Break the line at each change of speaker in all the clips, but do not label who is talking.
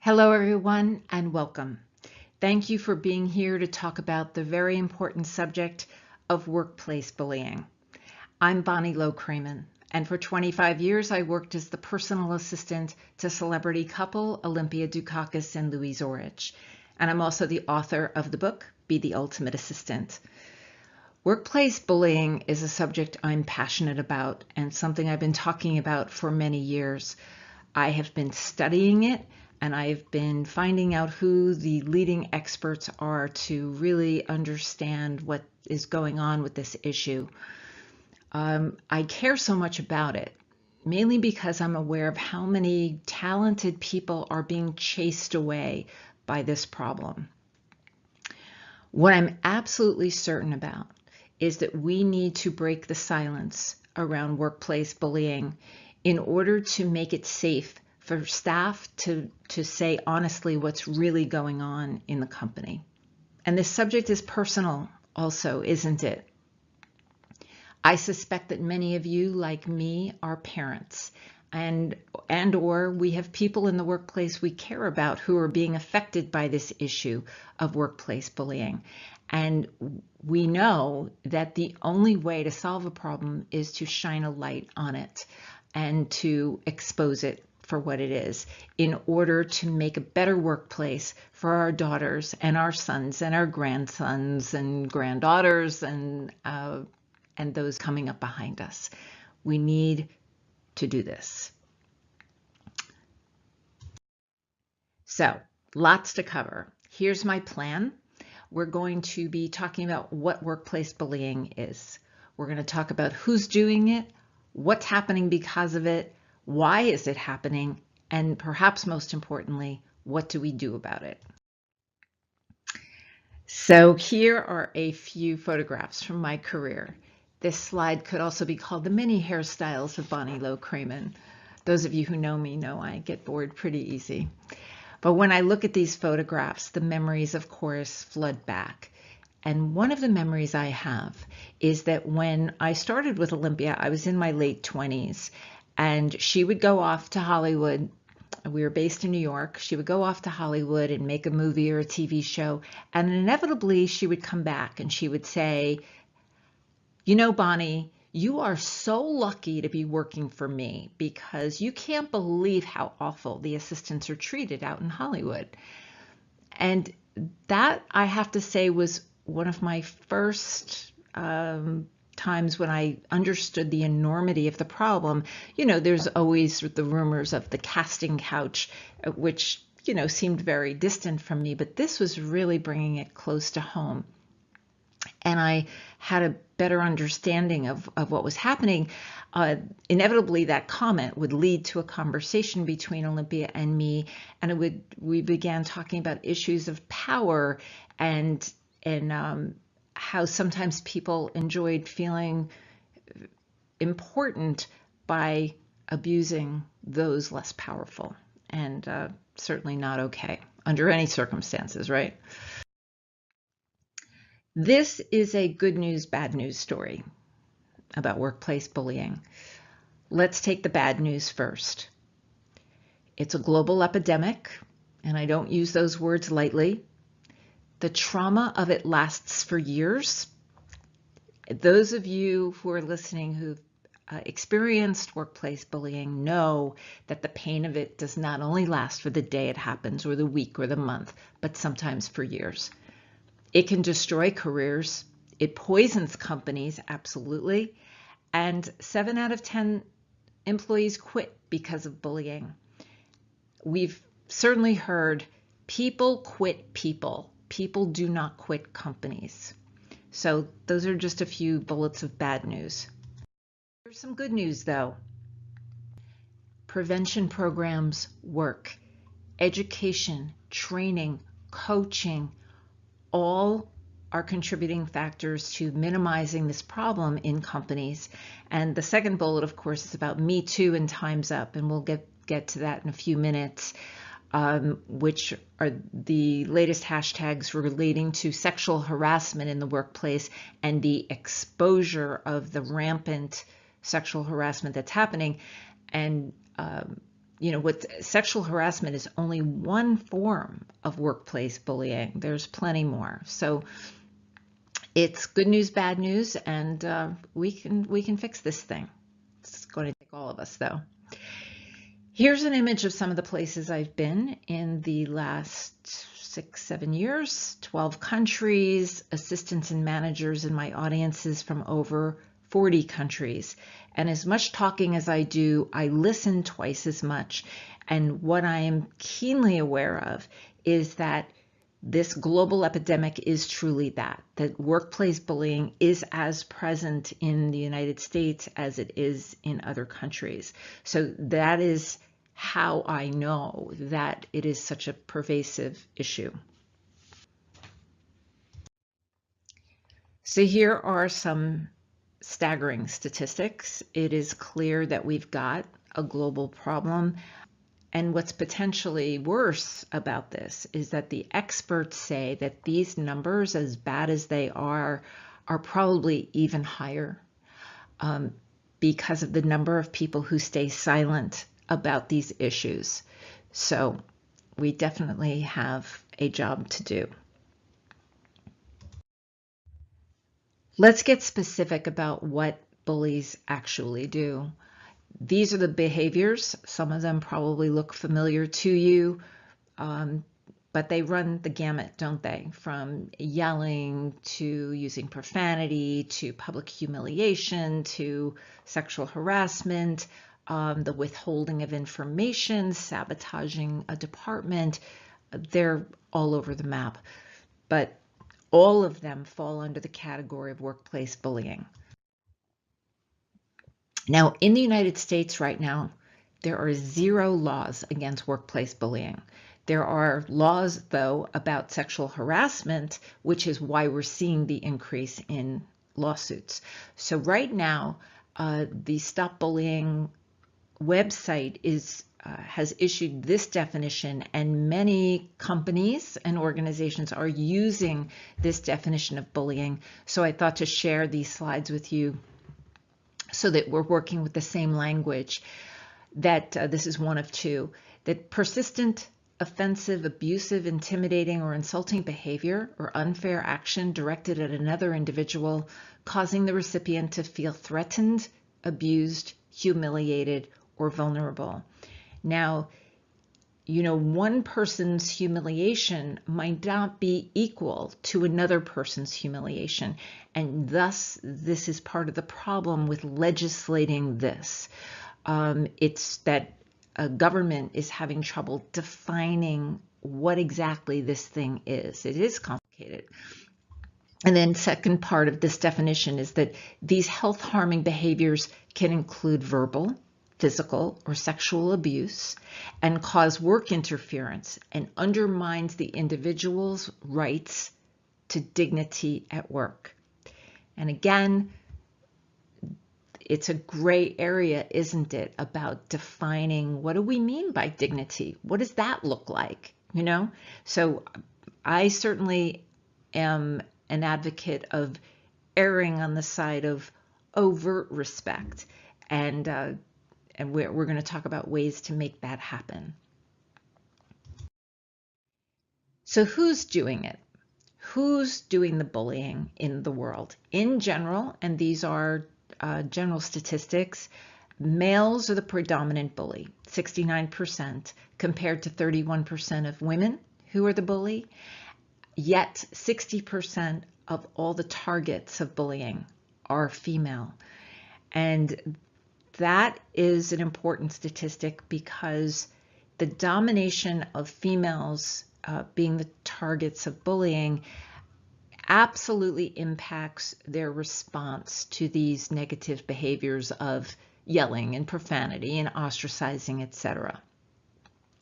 Hello, everyone, and welcome. Thank you for being here to talk about the very important subject of workplace bullying. I'm Bonnie Low-Kramen, and for 25 years, I worked as the personal assistant to celebrity couple Olympia Dukakis and Louise Orich. And I'm also the author of the book, Be the Ultimate Assistant. Workplace bullying is a subject I'm passionate about and something I've been talking about for many years. I have been studying it, and I've been finding out who the leading experts are to really understand what is going on with this issue. I care so much about it, mainly because I'm aware of how many talented people are being chased away by this problem. What I'm absolutely certain about is that we need to break the silence around workplace bullying in order to make it safe for staff to say honestly what's really going on in the company. And this subject is personal also, isn't it? I suspect that many of you, like me, are parents and or we have people in the workplace we care about who are being affected by this issue of workplace bullying. And we know that the only way to solve a problem is to shine a light on it and to expose it for what it is in order to make a better workplace for our daughters and our sons and our grandsons and granddaughters and those coming up behind us. We need to do this. So, lots to cover. Here's my plan. We're going to be talking about what workplace bullying is. We're going to talk about who's doing it, what's happening because of it, why is it happening, and perhaps most importantly, what do we do about it? So here are a few photographs from my career. This slide could also be called the many hairstyles of Bonnie Low-Kramen. Those of you who know me know I get bored pretty easy. But when I look at these photographs, the memories, of course, flood back. And one of the memories I have is that when I started with Olympia, I was in my late 20s, and she would go off to Hollywood. We were based in New York. She would go off to Hollywood and make a movie or a TV show. And inevitably, she would come back and she would say, "You know, Bonnie, you are so lucky to be working for me because you can't believe how awful the assistants are treated out in Hollywood." And that, I have to say, was one of my first times when I understood the enormity of the problem. You know, there's always the rumors of the casting couch, which, you know, seemed very distant from me, but this was really bringing it close to home. And I had a better understanding of what was happening. Inevitably, that comment would lead to a conversation between Olympia and me, and we began talking about issues of power and how sometimes people enjoyed feeling important by abusing those less powerful, and certainly not okay under any circumstances, right? This is a good news, bad news story about workplace bullying. Let's take the bad news first. It's a global epidemic, and I don't use those words lightly. The trauma of it lasts for years. Those of you who are listening who've experienced workplace bullying know that the pain of it does not only last for the day it happens or the week or the month, but sometimes for years. It can destroy careers. It poisons companies, absolutely. And 7 out of 10 employees quit because of bullying. We've certainly heard people quit people. People do not quit companies. So those are just a few bullets of bad news. There's some good news, though. Prevention programs work. Education, training, coaching, all are contributing factors to minimizing this problem in companies. And the second bullet, of course, is about MeToo and TimesUp, and we'll get to that in a few minutes, which are the latest hashtags relating to sexual harassment in the workplace and the exposure of the rampant sexual harassment that's happening. And what sexual harassment is only one form of workplace bullying. There's plenty more. So it's good news, bad news, and we can fix this thing. It's going to take all of us, though. Here's an image of some of the places I've been in the last 6-7 years, 12 countries, assistants and managers in my audiences from over 40 countries. And as much talking as I do, I listen twice as much. And what I am keenly aware of is that this global epidemic is truly that workplace bullying is as present in the United States as it is in other countries. So that is how I know that it is such a pervasive issue. So here are some staggering statistics. It is clear that we've got a global problem. And what's potentially worse about this is that the experts say that these numbers, as bad as they are probably even higher because of the number of people who stay silent about these issues. So we definitely have a job to do. Let's get specific about what bullies actually do. These are the behaviors. Some of them probably look familiar to you, but they run the gamut, don't they? From yelling to using profanity to public humiliation to sexual harassment, the withholding of information, sabotaging a department. They're all over the map, but all of them fall under the category of workplace bullying. Now, in the United States right now, there are 0 laws against workplace bullying. There are laws, though, about sexual harassment, which is why we're seeing the increase in lawsuits. So right now, the Stop Bullying website has issued this definition, and many companies and organizations are using this definition of bullying. So I thought to share these slides with you so that we're working with the same language, that this is one of 2, that persistent, offensive, abusive, intimidating, or insulting behavior or unfair action directed at another individual, causing the recipient to feel threatened, abused, humiliated, or vulnerable. Now, one person's humiliation might not be equal to another person's humiliation. And thus, this is part of the problem with legislating this. It's that a government is having trouble defining what exactly this thing is. It is complicated. And then second part of this definition is that these health harming behaviors can include verbal, physical, or sexual abuse and cause work interference and undermines the individual's rights to dignity at work. And again, it's a gray area, isn't it, about defining what do we mean by dignity? What does that look like? So I certainly am an advocate of erring on the side of overt respect, and we're going to talk about ways to make that happen. So who's doing it? Who's doing the bullying in the world? In general, and these are general statistics, males are the predominant bully, 69%, compared to 31% of women who are the bully. Yet 60% of all the targets of bullying are female. And that is an important statistic because the domination of females being the targets of bullying absolutely impacts their response to these negative behaviors of yelling and profanity and ostracizing, etc.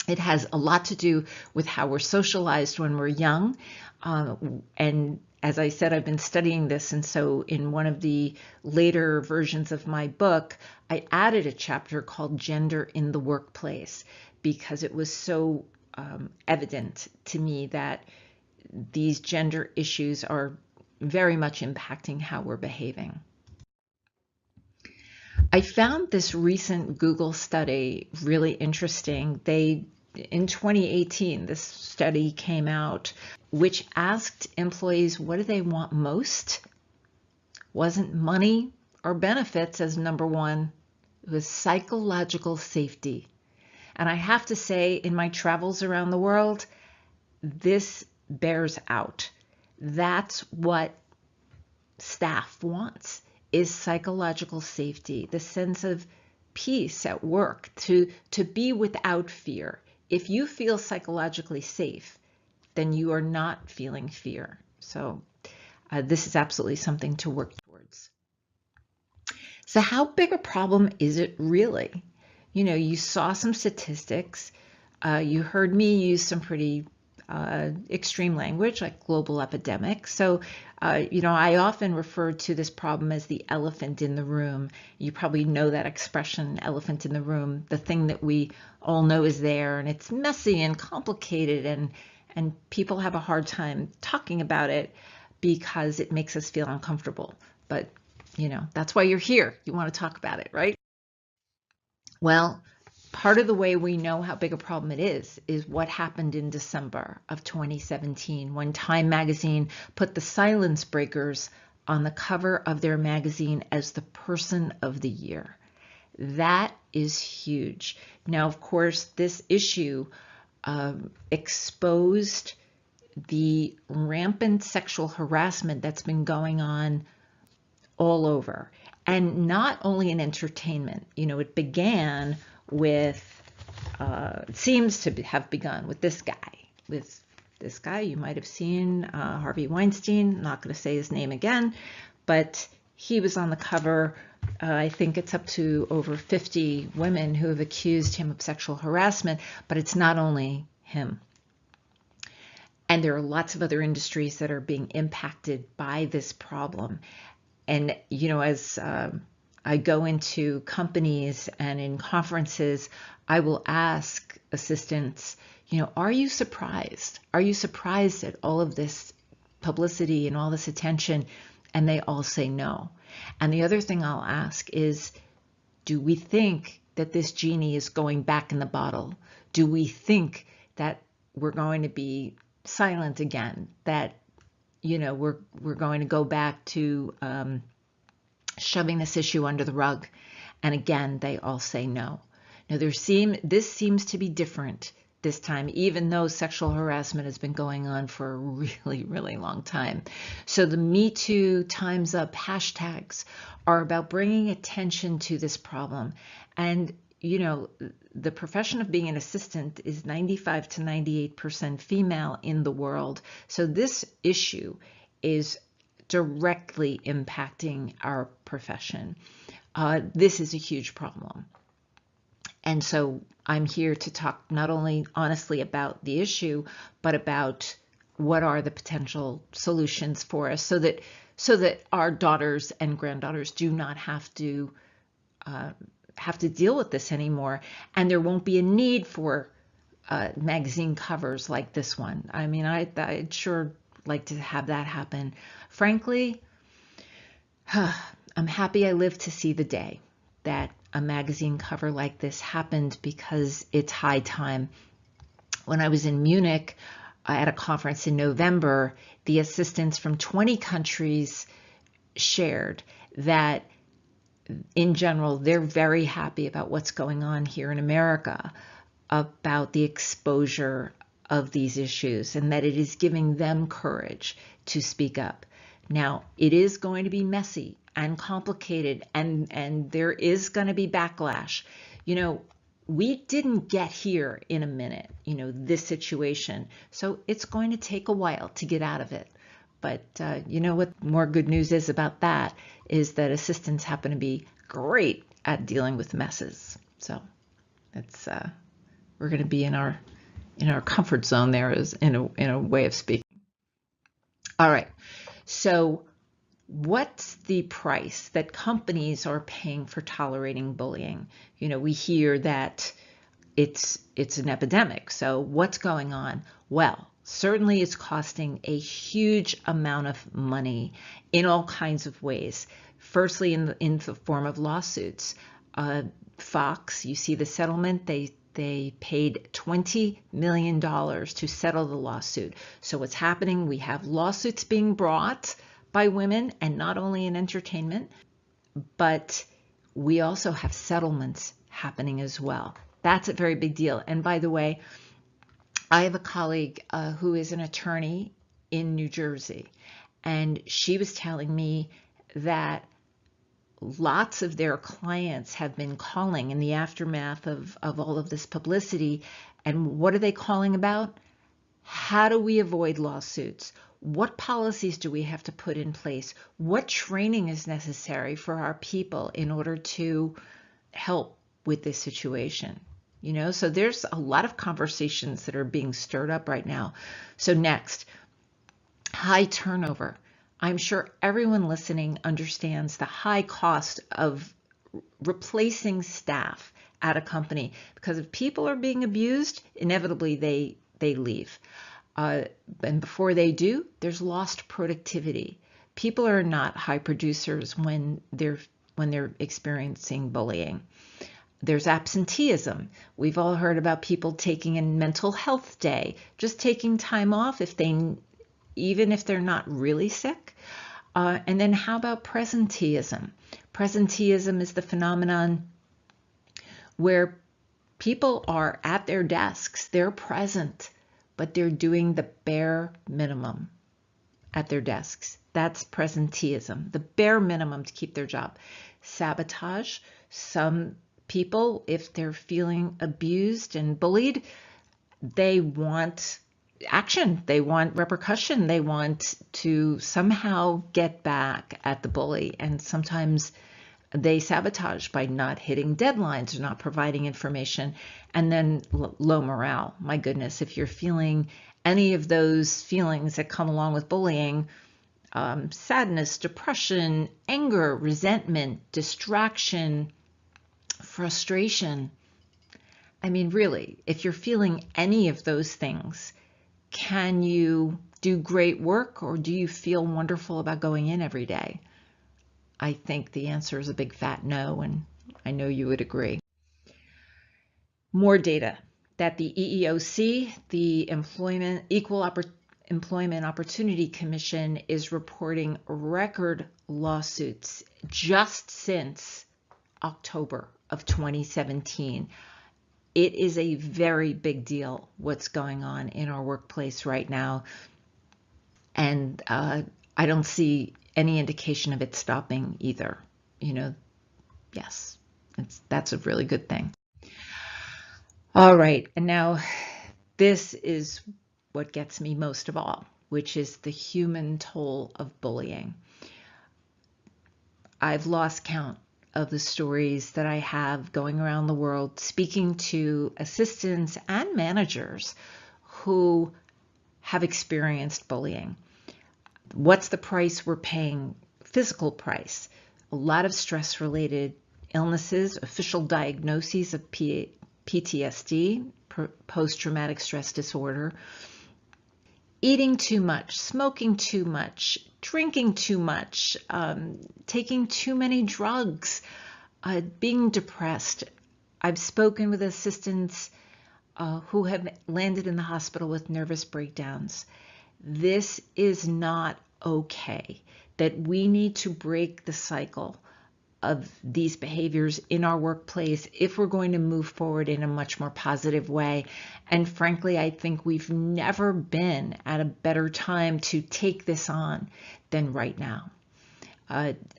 It has a lot to do with how we're socialized when we're young. And as I said, I've been studying this. And so in one of the later versions of my book, I added a chapter called Gender in the Workplace, because it was so evident to me that these gender issues are very much impacting how we're behaving. I found this recent Google study really interesting. In 2018, this study came out, which asked employees, what do they want most? Wasn't money or benefits as number one. It was psychological safety. And I have to say, in my travels around the world, this bears out. That's what staff wants, is psychological safety, the sense of peace at work, to be without fear. If you feel psychologically safe, then you are not feeling fear. So this is absolutely something to work towards. So how big a problem is it really? You saw some statistics. You heard me use some pretty extreme language like global epidemic. So, I often refer to this problem as the elephant in the room. You probably know that expression, elephant in the room, the thing that we all know is there, and it's messy and complicated, and people have a hard time talking about it because it makes us feel uncomfortable. But, that's why you're here. You want to talk about it, right? Well, part of the way we know how big a problem it is what happened in December of 2017 when Time magazine put the Silence Breakers on the cover of their magazine as the Person of the Year. That is huge. Now, of course, this issue exposed the rampant sexual harassment that's been going on all over, and not only in entertainment. It began with, it seems to have begun with this guy. You might have seen Harvey Weinstein. Not going to say his name again, but he was on the cover. I think it's up to over 50 women who have accused him of sexual harassment, but it's not only him. And there are lots of other industries that are being impacted by this problem. And, as I go into companies and in conferences, I will ask assistants, are you surprised? Are you surprised at all of this publicity and all this attention? And they all say no. And the other thing I'll ask is, do we think that this genie is going back in the bottle? Do we think that we're going to be silent again? That we're going to go back to shoving this issue under the rug? And again, they all say no. Now, this seems to be different this time, even though sexual harassment has been going on for a really, really long time. So the MeToo, TimesUp hashtags are about bringing attention to this problem. And the profession of being an assistant is 95 to 98% female in the world. So this issue is directly impacting our profession. This is a huge problem. And so I'm here to talk not only honestly about the issue, but about what are the potential solutions for us so that our daughters and granddaughters do not have to deal with this anymore, and there won't be a need for magazine covers like this one. I mean, I'd sure like to have that happen. Frankly, I'm happy I lived to see the day that a magazine cover like this happened, because it's high time. When I was in Munich at a conference in November, the assistants from 20 countries shared that in general, they're very happy about what's going on here in America, about the exposure of these issues, and that it is giving them courage to speak up. Now, it is going to be messy and complicated, and there is going to be backlash. We didn't get here in a minute, this situation. So it's going to take a while to get out of it. But what more good news is about that is that assistants happen to be great at dealing with messes. So it's we're going to be in our comfort zone there, is in a way of speaking. All right. So what's the price that companies are paying for tolerating bullying? We hear that it's an epidemic. So what's going on? Well, Certainly it's costing a huge amount of money in all kinds of ways. Firstly, in the form of lawsuits. Fox, you see the settlement, they paid $20 million to settle the lawsuit. So what's happening, we have lawsuits being brought by women, and not only in entertainment, but we also have settlements happening as well. That's a very big deal. And by the way, I have a colleague who is an attorney in New Jersey, and she was telling me that lots of their clients have been calling in the aftermath of all of this publicity. And what are they calling about? How do we avoid lawsuits? What policies do we have to put in place? What training is necessary for our people in order to help with this situation? So there's a lot of conversations that are being stirred up right now. So next, high turnover. I'm sure everyone listening understands the high cost of replacing staff at a company, because if people are being abused, inevitably they leave. And before they do, there's lost productivity. People are not high producers when they're experiencing bullying. There's absenteeism. We've all heard about people taking a mental health day, just taking time off even if they're not really sick. And then how about presenteeism? Presenteeism is the phenomenon where people are at their desks, they're present, but they're doing the bare minimum at their desks. That's presenteeism, the bare minimum to keep their job. Sabotage. Some people, if they're feeling abused and bullied, they want action, they want repercussion, they want to somehow get back at the bully, and sometimes they sabotage by not hitting deadlines or not providing information. And then low morale. My goodness, if you're feeling any of those feelings that come along with bullying, sadness, depression, anger, resentment, distraction, frustration. I mean, really, if you're feeling any of those things, can you do great work, or do you feel wonderful about going in every day? I think the answer is a big fat no, and I know you would agree. More data that the EEOC, the Equal Employment Opportunity Commission, is reporting record lawsuits just since October of 2017. It is a very big deal what's going on in our workplace right now. And I don't see any indication of it stopping either. Yes, that's a really good thing. All right, and now this is what gets me most of all, which is the human toll of bullying. I've lost count of the stories that I have going around the world, speaking to assistants and managers who have experienced bullying. What's the price we're paying? Physical price. A lot of stress-related illnesses, official diagnoses of PTSD, post-traumatic stress disorder, eating too much, smoking too much, drinking too much, taking too many drugs, being depressed. I've spoken with assistants who have landed in the hospital with nervous breakdowns. This is not okay, that we need to break the cycle of these behaviors in our workplace if we're going to move forward in a much more positive way. And frankly, I think we've never been at a better time to take this on than right now.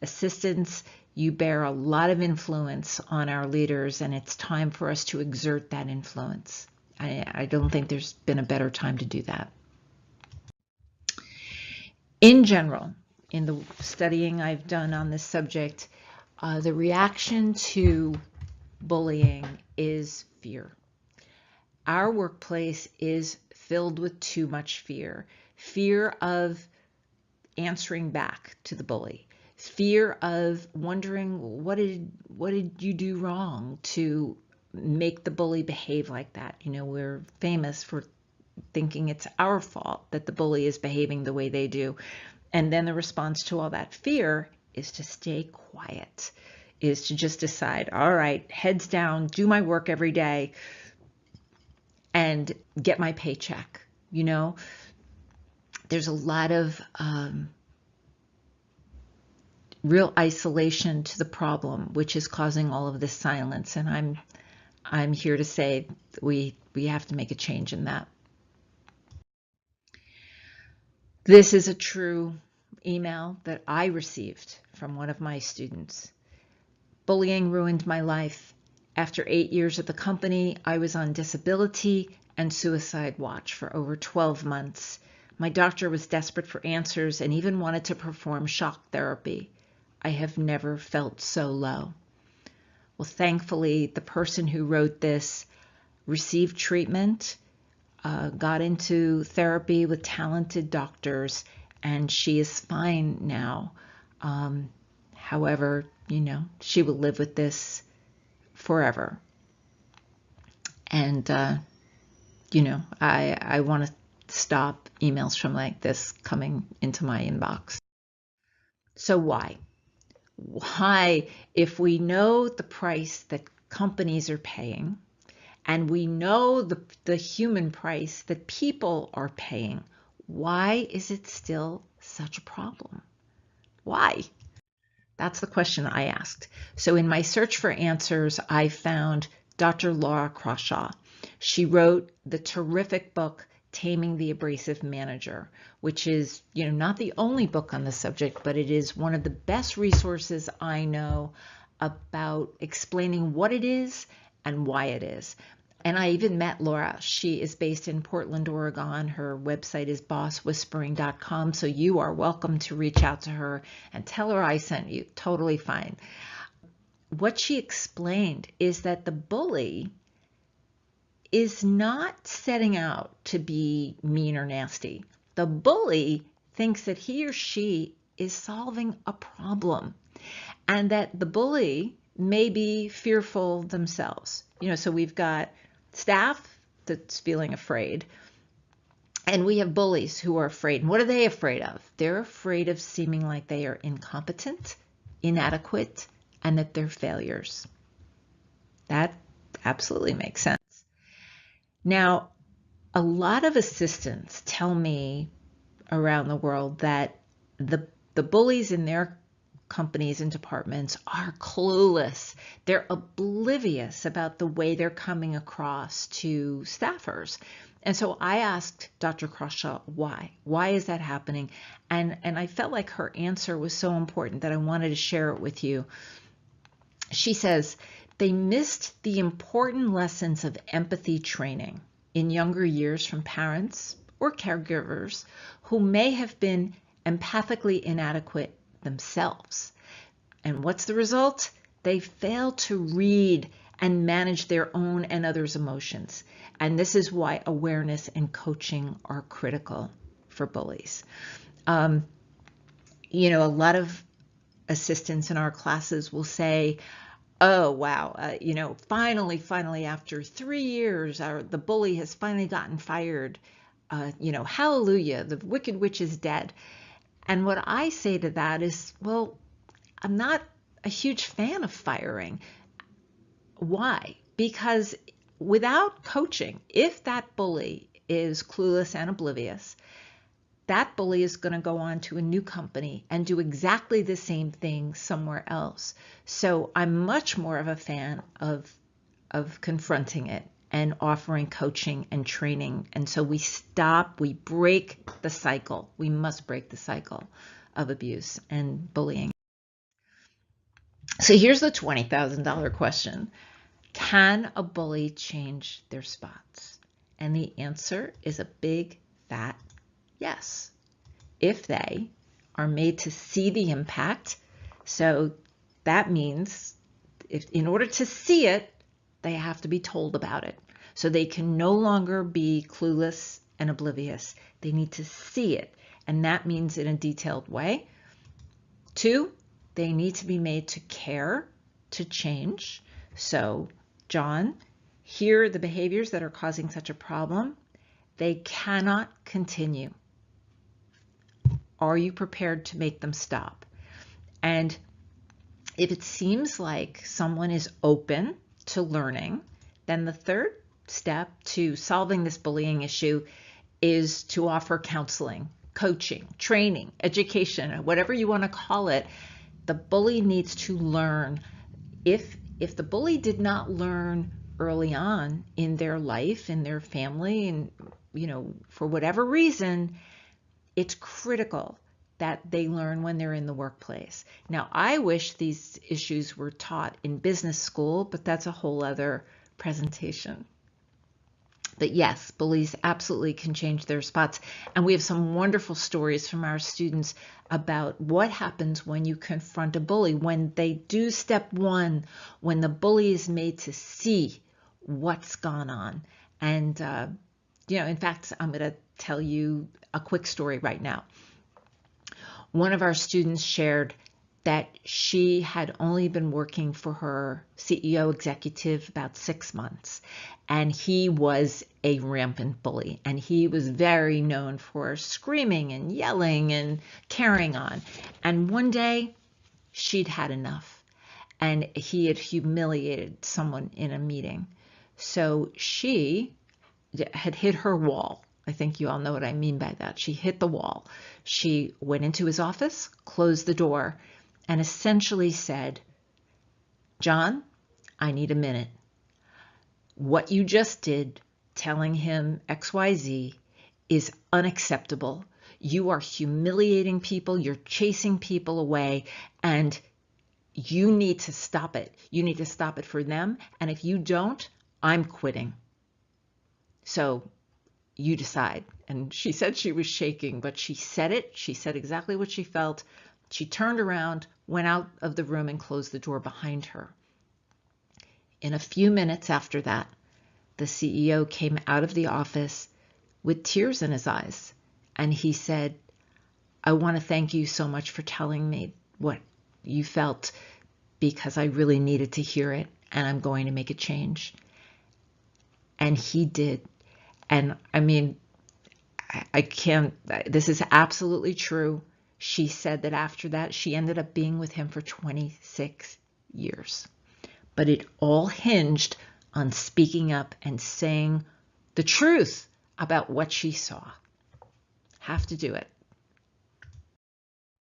Assistants, you bear a lot of influence on our leaders, and it's time for us to exert that influence. I don't think there's been a better time to do that. In general, in the studying I've done on this subject, the reaction to bullying is fear. Our workplace is filled with too much fear. Fear of answering back to the bully. Fear of wondering, what did you do wrong to make the bully behave like that? We're famous for thinking it's our fault that the bully is behaving the way they do. And then the response to all that fear is to stay quiet, is to just decide, all right, heads down, do my work every day, and get my paycheck. You know, there's a lot of real isolation to the problem, which is causing all of this silence. And I'm here to say we have to make a change in that. This is a true email that I received from one of my students. Bullying ruined my life. After 8 years at the company, I was on disability and suicide watch for over 12 months. My doctor was desperate for answers and even wanted to perform shock therapy. I have never felt so low. Well, thankfully, the person who wrote this received treatment, got into therapy with talented doctors, and she is fine now. However, you know, she will live with this forever. And, you know, I want to stop emails from like this coming into my inbox. So why? Why, if we know the price that companies are paying, and we know the human price that people are paying, why is it still such a problem? Why? That's the question I asked. So in my search for answers, I found Dr. Laura Crawshaw. She wrote the terrific book, Taming the Abrasive Manager, which is, you know, not the only book on the subject, but it is one of the best resources I know about explaining what it is and why it is. And I even met Laura. She is based in Portland, Oregon. Her website is bosswhispering.com. So you are welcome to reach out to her and tell her I sent you. Totally fine. What she explained is that the bully is not setting out to be mean or nasty. The bully thinks that he or she is solving a problem, and that the bully may be fearful themselves. You know, so we've got staff that's feeling afraid, and we have bullies who are afraid. And what are they afraid of? They're afraid of seeming like they are incompetent, inadequate, and that they're failures. That absolutely makes sense. Now, a lot of assistants tell me around the world that the bullies in their companies and departments are clueless. They're oblivious about the way they're coming across to staffers. And so I asked Dr. Crawshaw why. Why is that happening? And I felt like her answer was so important that I wanted to share it with you. She says, they missed the important lessons of empathy training in younger years from parents or caregivers who may have been empathically inadequate themselves. And what's the result? They fail to read and manage their own and others' emotions. And this is why awareness and coaching are critical for bullies. You know, a lot of assistants in our classes will say, oh, wow, you know, finally, after 3 years, the bully has finally gotten fired. You know, hallelujah, the wicked witch is dead. And what I say to that is, well, I'm not a huge fan of firing. Why? Because without coaching, if that bully is clueless and oblivious, that bully is going to go on to a new company and do exactly the same thing somewhere else. So I'm much more of a fan of confronting it and offering coaching and training. And so we break the cycle. We must break the cycle of abuse and bullying. So here's the $20,000 question. Can a bully change their spots? And the answer is a big, fat yes, if they are made to see the impact. So that means in order to see it, they have to be told about it. So they can no longer be clueless and oblivious. They need to see it. And that means in a detailed way. 2, they need to be made to care, to change. So, John, here are the behaviors that are causing such a problem. They cannot continue. Are you prepared to make them stop? And if it seems like someone is open to learning, then the third step to solving this bullying issue is to offer counseling, coaching, training, education, whatever you want to call it. The bully needs to learn. If the bully did not learn early on in their life, in their family, and for whatever reason, it's critical that they learn when they're in the workplace. Now, I wish these issues were taught in business school, but that's a whole other presentation. But yes, bullies absolutely can change their spots. And we have some wonderful stories from our students about what happens when you confront a bully, when they do step one, when the bully is made to see what's gone on. And, in fact, I'm going to tell you a quick story right now. One of our students shared that she had only been working for her CEO executive about 6 months, and he was a rampant bully, and he was very known for screaming and yelling and carrying on. And one day she'd had enough, and he had humiliated someone in a meeting. So she had hit her wall. I think you all know what I mean by that. She hit the wall. She went into his office, closed the door, and essentially said, "John, I need a minute. What you just did, telling him XYZ, is unacceptable. You are humiliating people. You're chasing people away, and you need to stop it. You need to stop it for them. And if you don't, I'm quitting. So you decide." And she said she was shaking, but she said it. She said exactly what she felt. She turned around, went out of the room, and closed the door behind her. In a few minutes after that, the CEO came out of the office with tears in his eyes, and he said, "I want to thank you so much for telling me what you felt, because I really needed to hear it, and I'm going to make a change." And he did. And I mean, I can't, this is absolutely true. She said that after that, she ended up being with him for 26 years. But it all hinged on speaking up and saying the truth about what she saw. Have to do it.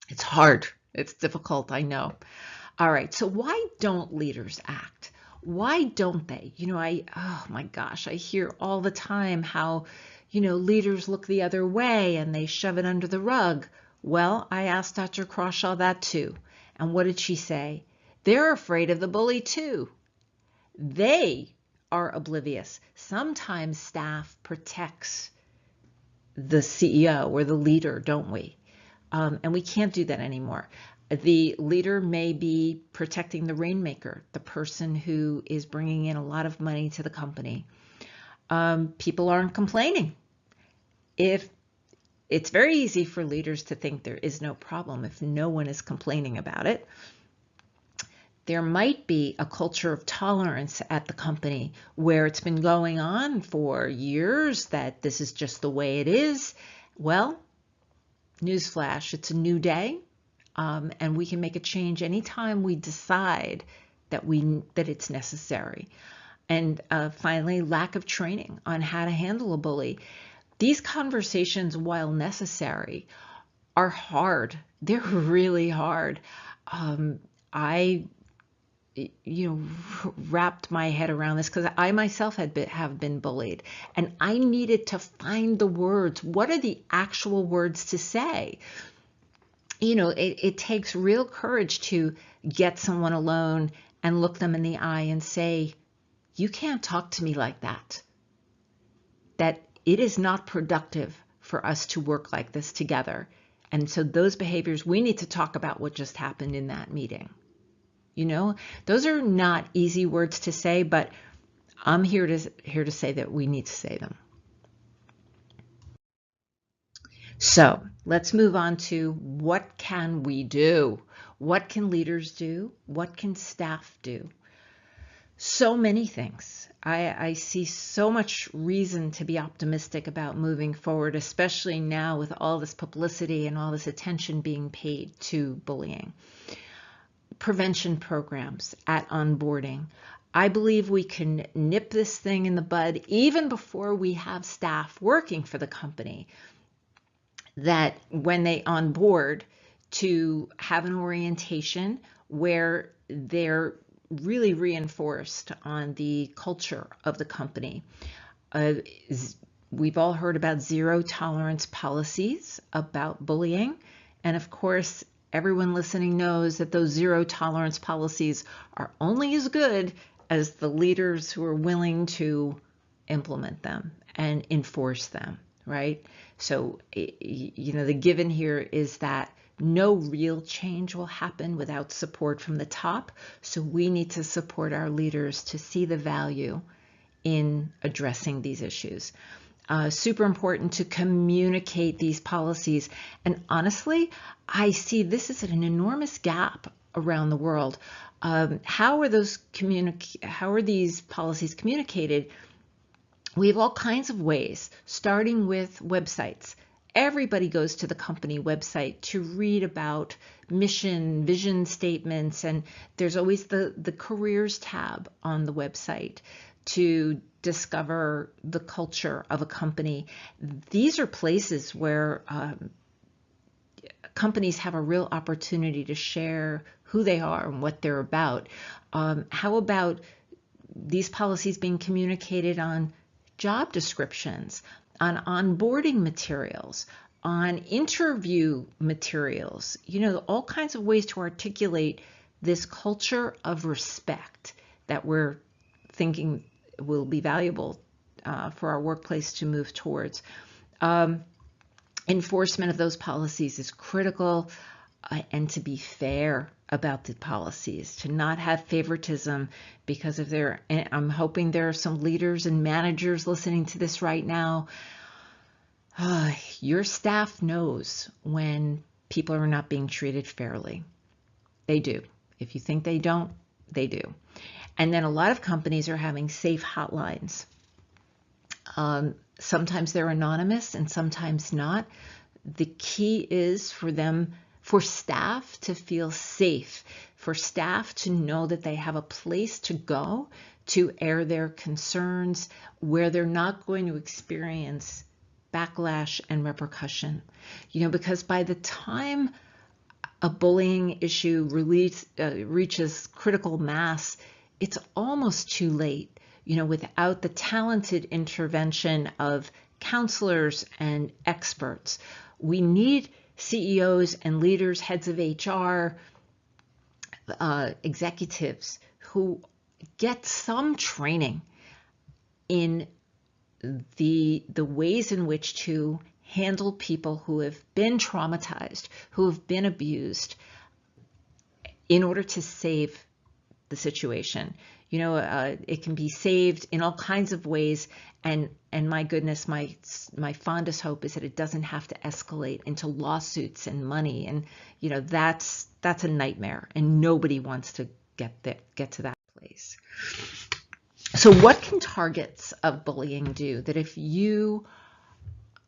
It's hard. It's difficult, I know. All right, so why don't leaders act? Why don't they? Oh my gosh, I hear all the time how, leaders look the other way and they shove it under the rug. Well, I asked Dr. Crawshaw that too. And what did she say? They're afraid of the bully too. They are oblivious. Sometimes staff protects the CEO or the leader, don't we? And we can't do that anymore. The leader may be protecting the rainmaker, the person who is bringing in a lot of money to the company. People aren't complaining. If it's very easy for leaders to think there is no problem if no one is complaining about it. There might be a culture of tolerance at the company where it's been going on for years that this is just the way it is. Well, newsflash, it's a new day. And we can make a change anytime we decide that it's necessary. And finally, lack of training on how to handle a bully. These conversations, while necessary, are hard. They're really hard. I wrapped my head around this because I myself have been bullied, and I needed to find the words. What are the actual words to say? It takes real courage to get someone alone and look them in the eye and say, "You can't talk to me like that." That it is not productive for us to work like this together. And so those behaviors, we need to talk about what just happened in that meeting. Those are not easy words to say, but I'm here to say that we need to say them. So let's move on to what can we do? What can leaders do? What can staff do? So many things. I see so much reason to be optimistic about moving forward, especially now with all this publicity and all this attention being paid to bullying. Prevention programs at onboarding. I believe we can nip this thing in the bud even before we have staff working for the company, that when they onboard, to have an orientation where they're really reinforced on the culture of the company. We've all heard about zero tolerance policies about bullying. And of course, everyone listening knows that those zero tolerance policies are only as good as the leaders who are willing to implement them and enforce them, right? So, the given here is that no real change will happen without support from the top. So we need to support our leaders to see the value in addressing these issues. Super important to communicate these policies. And honestly, I see this as an enormous gap around the world. How are these policies communicated? We have all kinds of ways, starting with websites. Everybody goes to the company website to read about mission, vision statements, and there's always the careers tab on the website to discover the culture of a company. These are places where companies have a real opportunity to share who they are and what they're about. How about these policies being communicated on job descriptions, on onboarding materials, on interview materials, all kinds of ways to articulate this culture of respect that we're thinking will be valuable for our workplace to move towards. Enforcement of those policies is critical, and to be fair about the policies, to not have favoritism, because I'm hoping there are some leaders and managers listening to this right now. Your staff knows when people are not being treated fairly. They do. If you think they don't, they do. And then a lot of companies are having safe hotlines. Sometimes they're anonymous and sometimes not. The key is for staff to feel safe, for staff to know that they have a place to go to air their concerns, where they're not going to experience backlash and repercussion. Because by the time a bullying issue reaches critical mass, it's almost too late. Without the talented intervention of counselors and experts. We need CEOs and leaders, heads of HR, executives who get some training in the ways in which to handle people who have been traumatized, who have been abused, in order to save the situation. It can be saved in all kinds of ways, and my goodness, my fondest hope is that it doesn't have to escalate into lawsuits and money, and that's a nightmare, and nobody wants to get to that place. So what can targets of bullying do? That if you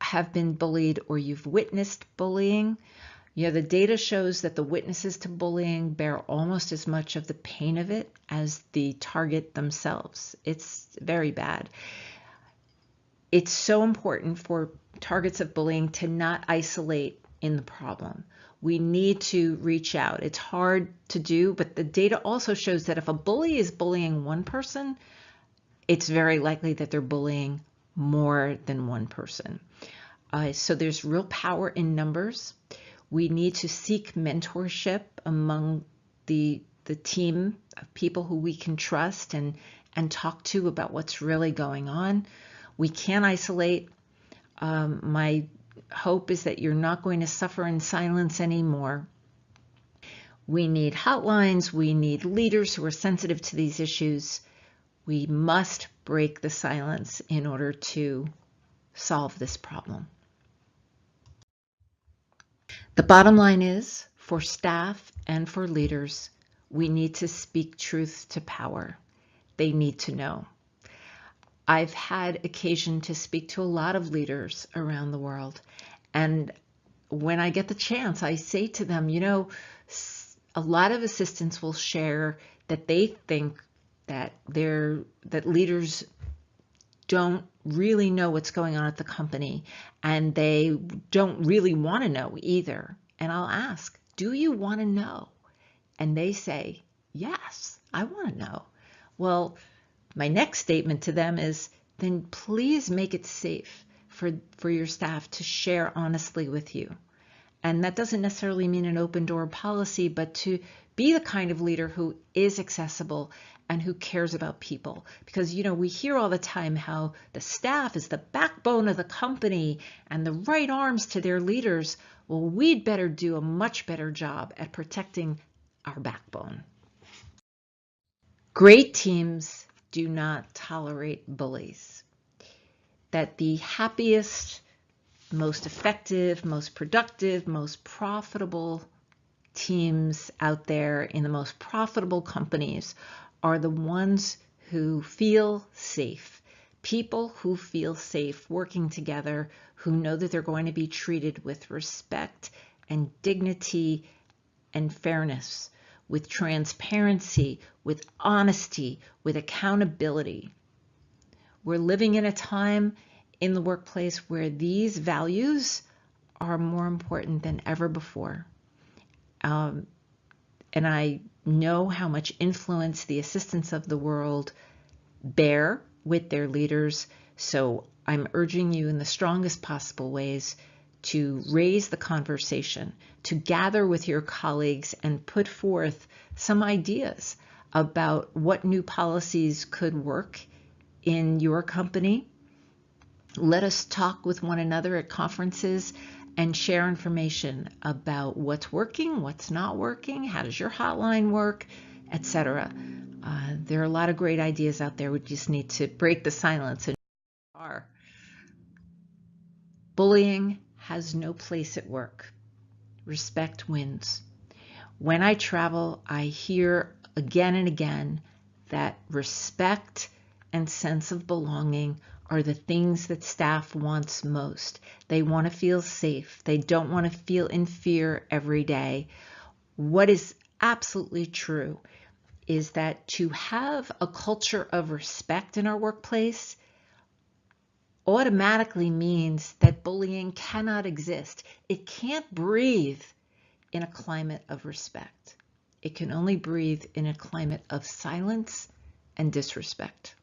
have been bullied or you've witnessed bullying, the data shows that the witnesses to bullying bear almost as much of the pain of it as the target themselves. It's very bad. It's so important for targets of bullying to not isolate in the problem. We need to reach out. It's hard to do, but the data also shows that if a bully is bullying one person, it's very likely that they're bullying more than one person. So there's real power in numbers. We need to seek mentorship among the team of people who we can trust and talk to about what's really going on. We can't isolate. My hope is that you're not going to suffer in silence anymore. We need hotlines. We need leaders who are sensitive to these issues. We must break the silence in order to solve this problem. The bottom line is, for staff and for leaders, we need to speak truth to power. they need to know. I've had occasion to speak to a lot of leaders around the world, and when I get the chance, I say to them, a lot of assistants will share that they think that leaders don't really know what's going on at the company, and they don't really want to know either. And I'll ask, do you want to know? And they say, yes, I want to know. Well, my next statement to them is, then please make it safe for your staff to share honestly with you. And that doesn't necessarily mean an open door policy, but to be the kind of leader who is accessible and who cares about people. Because, we hear all the time how the staff is the backbone of the company and the right arms to their leaders. Well, we'd better do a much better job at protecting our backbone. Great teams do not tolerate bullies. That the happiest, most effective, most productive, most profitable teams out there in the most profitable companies are the ones who feel safe. People who feel safe working together, who know that they're going to be treated with respect and dignity and fairness, with transparency, with honesty, with accountability. We're living in a time in the workplace where these values are more important than ever before. And I know how much influence the assistants of the world bear with their leaders. So I'm urging you in the strongest possible ways to raise the conversation, to gather with your colleagues and put forth some ideas about what new policies could work in your company. Let us talk with one another at conferences and share information about what's working, what's not working, how does your hotline work, etc. There are a lot of great ideas out there. We just need to break the silence. Bullying has no place at work. Respect wins. When I travel, I hear again and again that respect and sense of belonging are the things that staff wants most. They want to feel safe. They don't want to feel in fear every day. What is absolutely true is that to have a culture of respect in our workplace automatically means that bullying cannot exist. It can't breathe in a climate of respect. It can only breathe in a climate of silence and disrespect.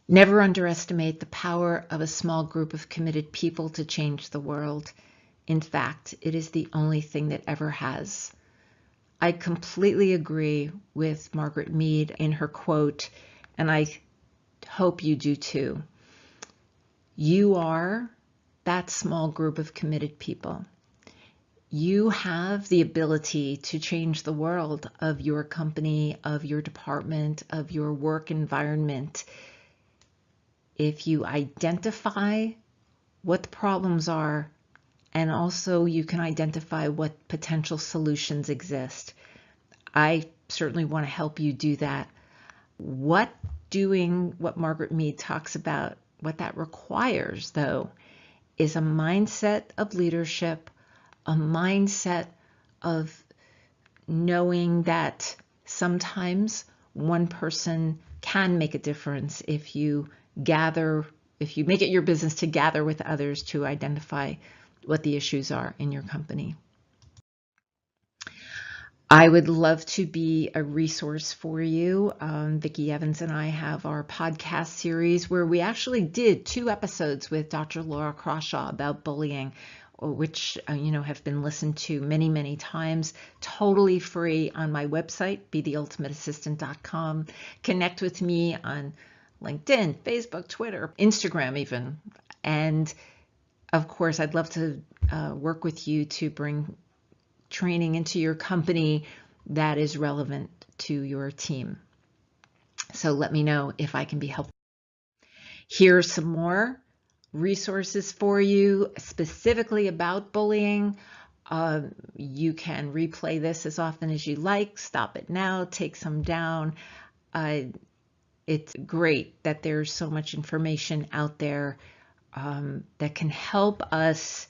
Never underestimate the power of a small group of committed people to change the world. In fact, it is the only thing that ever has. I completely agree with Margaret Mead in her quote, and I hope you do too. You are that small group of committed people. You have the ability to change the world of your company, of your department, of your work environment. If you identify what the problems are, and also you can identify what potential solutions exist. I certainly want to help you do that. What Margaret Mead talks about, what that requires, though, is a mindset of leadership, a mindset of knowing that sometimes one person can make a difference if you make it your business to gather with others to identify what the issues are in your company. I would love to be a resource for you. Vicki Evans and I have our podcast series where we actually did 2 episodes with Dr. Laura Crawshaw about bullying, which have been listened to many, many times, totally free on my website, betheultimateassistant.com. Connect with me on LinkedIn, Facebook, Twitter, Instagram even. And of course, I'd love to work with you to bring training into your company that is relevant to your team. So let me know if I can be helpful. Here are some more resources for you specifically about bullying. You can replay this as often as you like, stop it now, take some down. It's great that there's so much information out there that can help us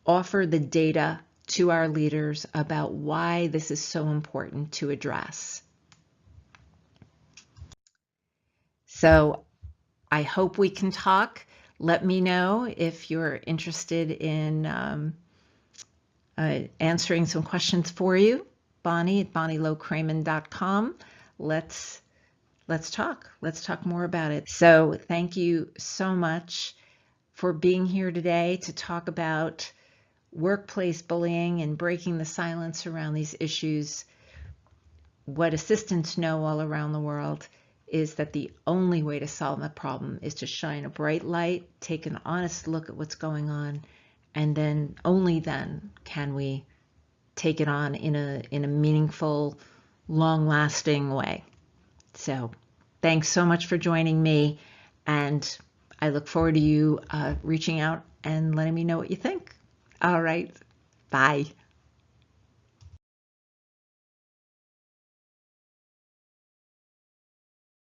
offer the data to our leaders about why this is so important to address. So I hope we can talk. Let me know if you're interested in answering some questions for you. Bonnie at BonnieLow-Kramen.com. Let's talk. Let's talk more about it. So thank you so much for being here today to talk about workplace bullying and breaking the silence around these issues. What assistants know all around the world is that the only way to solve the problem is to shine a bright light, take an honest look at what's going on, and then only then can we take it on in a meaningful, long-lasting way. So thanks so much for joining me, and I look forward to you reaching out and letting me know what you think. All right, bye.